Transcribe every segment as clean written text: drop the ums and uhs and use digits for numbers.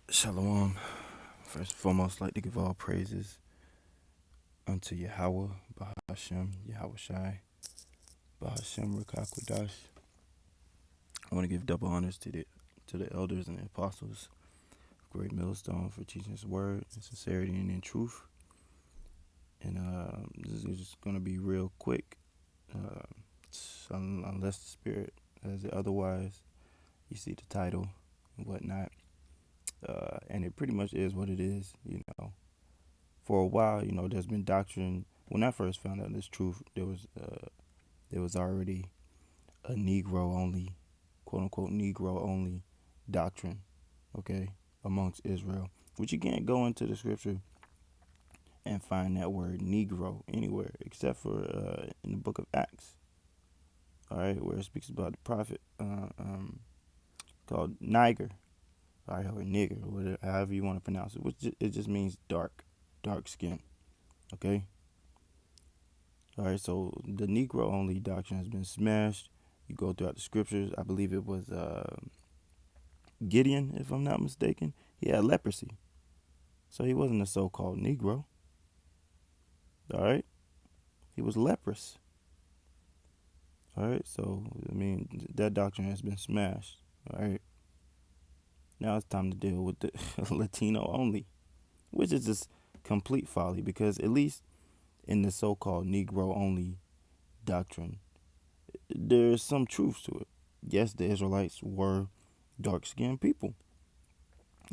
Shalom. First and foremost, I'd like to give all praises unto Yahawah, bahasham, Yahawashi, bahasham, Rawchaa Qadash. I want to give double honors to the elders and the apostles of Great Millstone for teaching His word in sincerity and in truth. And this is just going to be real quick, uh, unless the Spirit says it otherwise. You see the title and whatnot, and it pretty much is what it is. For a while, there's been doctrine. When I first found out this truth, there was already a Negro only, quote unquote Negro only doctrine, okay, amongst Israel. Which you can't go into the scripture and find that word Negro anywhere except for in the book of Acts. All right, where it speaks about the prophet called Niger, all right, or nigger, whatever, however you want to pronounce it. It just means dark skin. Okay. All right, so the Negro only doctrine has been smashed. You go throughout the scriptures. I believe it was Gideon, if I'm not mistaken. He had leprosy, so he wasn't a so-called Negro. All right, he was leprous. All right, so I mean that doctrine has been smashed. All right, now it's time to deal with the Latino only, which is just complete folly because at least in the so-called Negro only doctrine, there's some truth to it. Yes, the Israelites were dark-skinned people.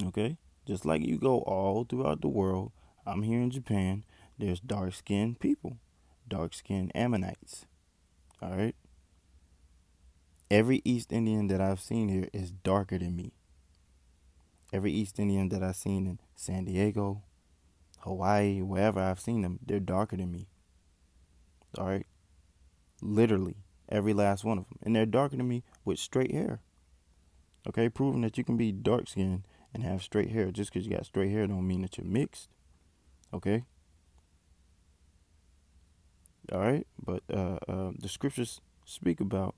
Okay, just like you go all throughout the world, I'm here in Japan. There's dark-skinned people, dark-skinned Ammonites. All right, every East Indian that I've seen here is darker than me. Every East Indian that I've seen in San Diego, Hawaii, wherever I've seen them, they're darker than me. All right, literally every last one of them, and they're darker than me with straight hair. Okay, proving that you can be dark-skinned and have straight hair. Just because you got straight hair don't mean that you're mixed. Okay. All right, but the scriptures speak about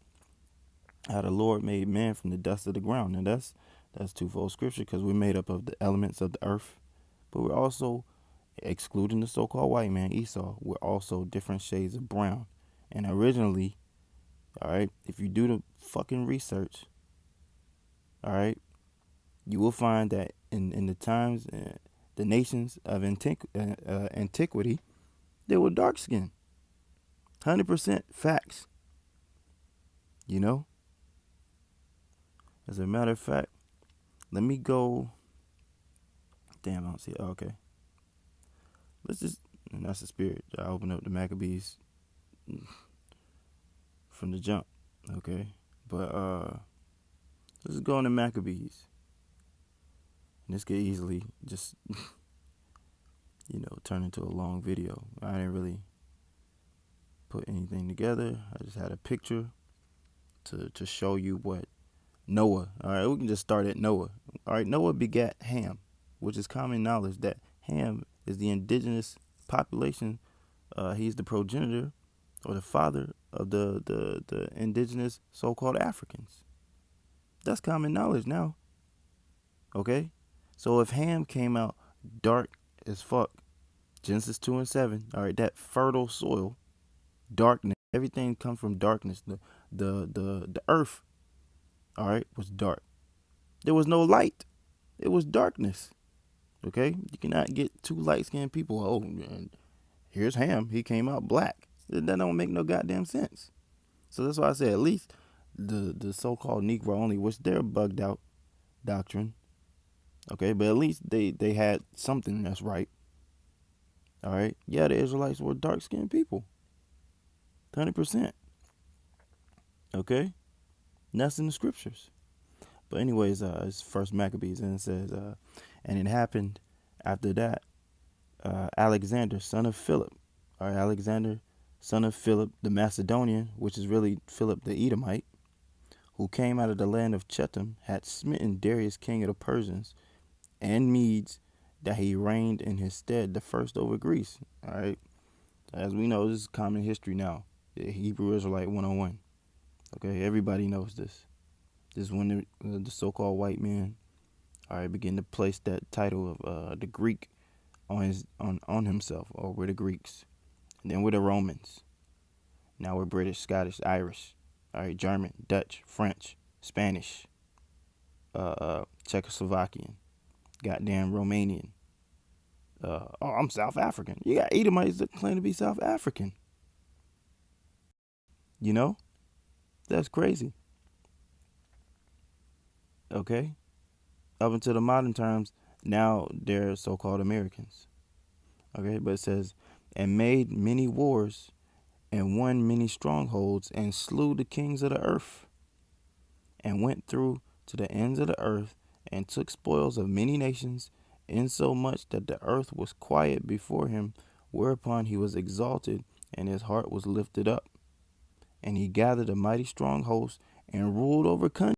how the Lord made man from the dust of the ground, and that's twofold scripture because we're made up of the elements of the earth, but we're also, excluding the so-called white man Esau, we're also different shades of brown. And originally, all right, if you do the fucking research, all right, you will find that in the times, the nations of antiquity, they were dark skinned. 100% facts. You know? As a matter of fact, let me go. Damn, I don't see it. Oh, okay. Let's just. And that's the spirit. I open up the Maccabees from the jump. Okay. But let's just go into Maccabees. And this could easily just, turn into a long video. I didn't really put anything together. I just had a picture to show you what Noah. All right, we can just start at Noah. All right, Noah begat Ham, which is common knowledge that Ham is the indigenous population. He's the progenitor or the father of the indigenous so-called Africans. That's common knowledge now. Okay, so if Ham came out dark as fuck, Genesis 2 and 7. All right, that fertile soil, darkness. Everything comes from darkness. The earth, all right, was dark. There was no light. It was darkness. Okay? You cannot get two light-skinned people. Oh, man, here's Ham. He came out black. That don't make no goddamn sense. So that's why I say at least the so-called Negro only, which they're bugged out doctrine. Okay? But at least they had something that's right. All right? Yeah, the Israelites were dark-skinned people. 100%. Okay? And that's in the scriptures. But anyways, it's First Maccabees, and it says, and it happened after that, Alexander, son of Philip, or Alexander, son of Philip the Macedonian, which is really Philip the Edomite, who came out of the land of Chetam, had smitten Darius, king of the Persians and Medes, that he reigned in his stead, the first over Greece. All right, as we know, this is common history now. The Hebrew Israelite 101. Okay, everybody knows this. This is when the so-called white man All right, begin to place that title of the Greek on himself, or we're the Greeks. And then we're the Romans. Now we're British, Scottish, Irish. All right, German, Dutch, French, Spanish, Czechoslovakian, goddamn Romanian. I'm South African. You got Edomites that claim to be South African. You know, that's crazy. Okay, up until the modern times, now they're so-called Americans. Okay, but it says, and made many wars, and won many strongholds, and slew the kings of the earth, and went through to the ends of the earth, and took spoils of many nations, insomuch that the earth was quiet before him, whereupon he was exalted, and his heart was lifted up. And he gathered a mighty strong host, and ruled over countries.